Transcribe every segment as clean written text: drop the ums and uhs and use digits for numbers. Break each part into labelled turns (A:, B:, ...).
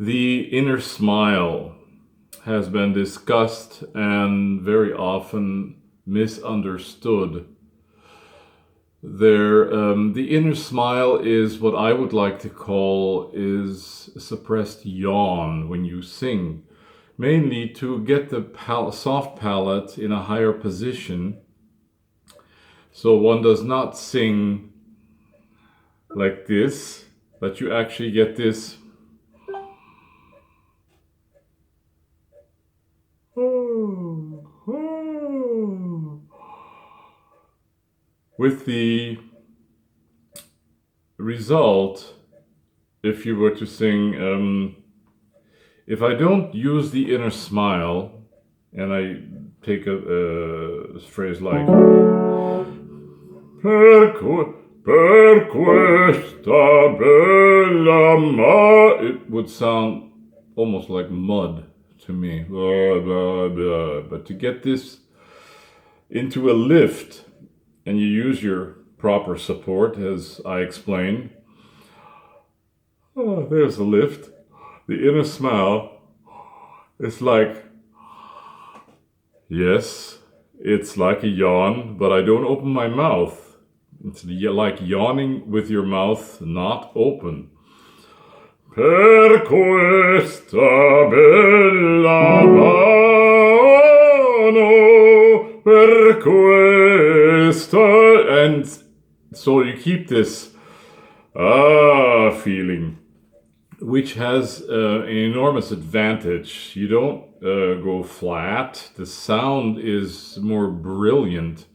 A: The inner smile has been discussed and very often misunderstood. The inner smile is what I would like to call is a suppressed yawn when you sing, mainly to get the soft palate in a higher position, so one does not sing like this, but you actually get this with the result, if you were to sing, if I don't use the inner smile and I take a phrase like per questa bella it would sound almost like mud to me. Blah, blah, blah. But to get this into a lift, and you use your proper support, as I explained. Oh, there's the lift. The inner smile is like, yes, it's like a yawn, but I don't open my mouth. It's like yawning with your mouth not open. Per questa bella mano, per questa, and so you keep this feeling, which has an enormous advantage. You don't go flat. The sound is more brilliant.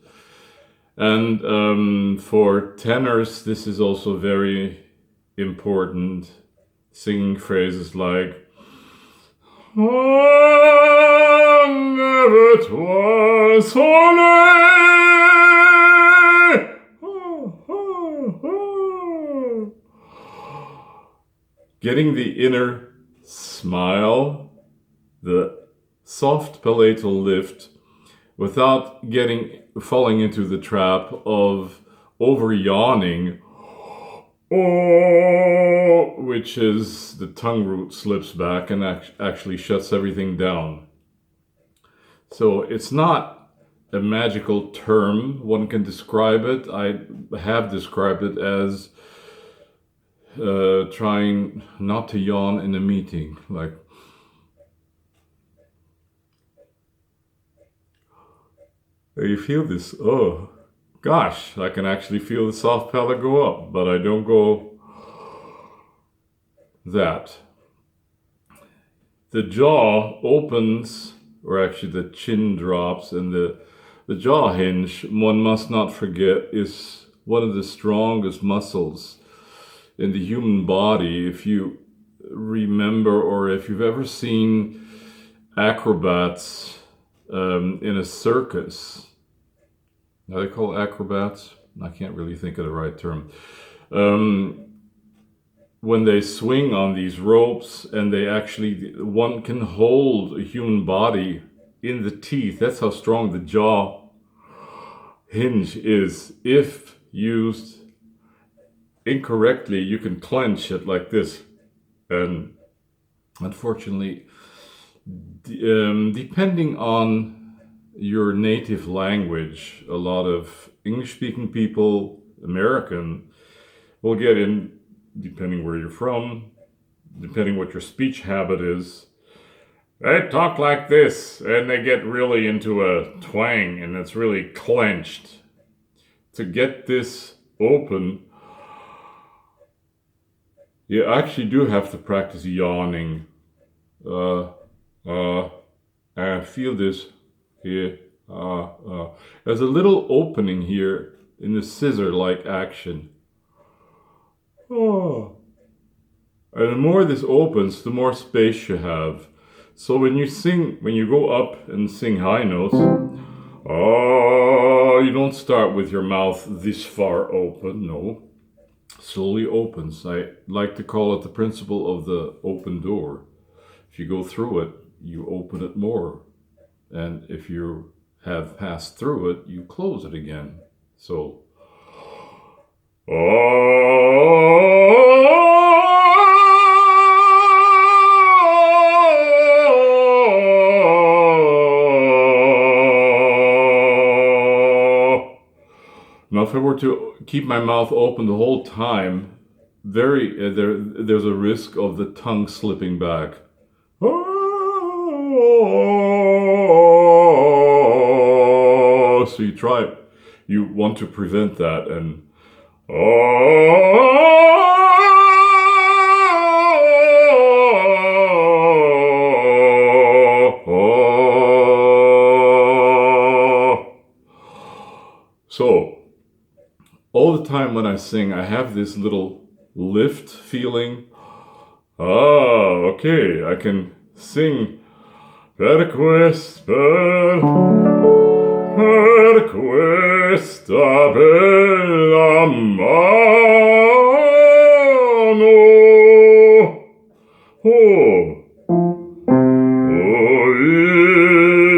A: And for tenors, this is also very important. Singing phrases like "Oh, never twas so late." Getting the inner smile, the soft palatal lift, without falling into the trap of over yawning, which is the tongue root slips back and actually shuts everything down. So it's not a magical term. One can describe it. I have described it as trying not to yawn in a meeting, like you feel this, oh gosh, I can actually feel the soft palate go up, but I don't go that. The jaw opens, or actually the chin drops, and the jaw hinge, one must not forget, is one of the strongest muscles in the human body. If you remember, or if you've ever seen acrobats in a circus, now they call acrobats, I can't really think of the right term, when they swing on these ropes and one can hold a human body in the teeth. That's how strong the jaw hinge is. If used incorrectly, you can clench it like this. And unfortunately, depending on your native language, a lot of English-speaking people, American, will get in, depending where you're from, depending what your speech habit is. They talk like this, and they get really into a twang, and it's really clenched. To get this open, you actually do have to practice yawning. I feel this here. There's a little opening here in the scissor-like action. And the more this opens, the more space you have. So when you go up and sing high notes, you don't start with your mouth this far open, no. Slowly opens. I like to call it the principle of the open door. If you go through it, you open it more. And if you have passed through it, you close it again. So, if I were to keep my mouth open the whole time, there's a risk of the tongue slipping back. So you want to prevent that, and so all the time when I sing, I have this little lift feeling. Okay, I can sing per questa bella mano.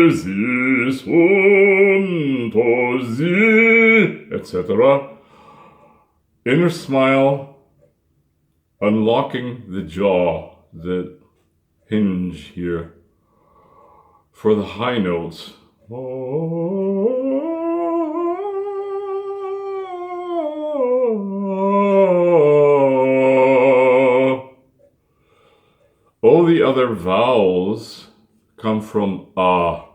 A: Esis unto etc. Inner smile, unlocking the jaw, the hinge here, for the high notes. All the other vowels come from ah.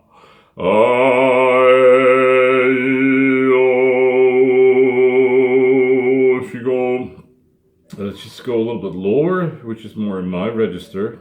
A: If you go, let's just go a little bit lower, which is more in my register.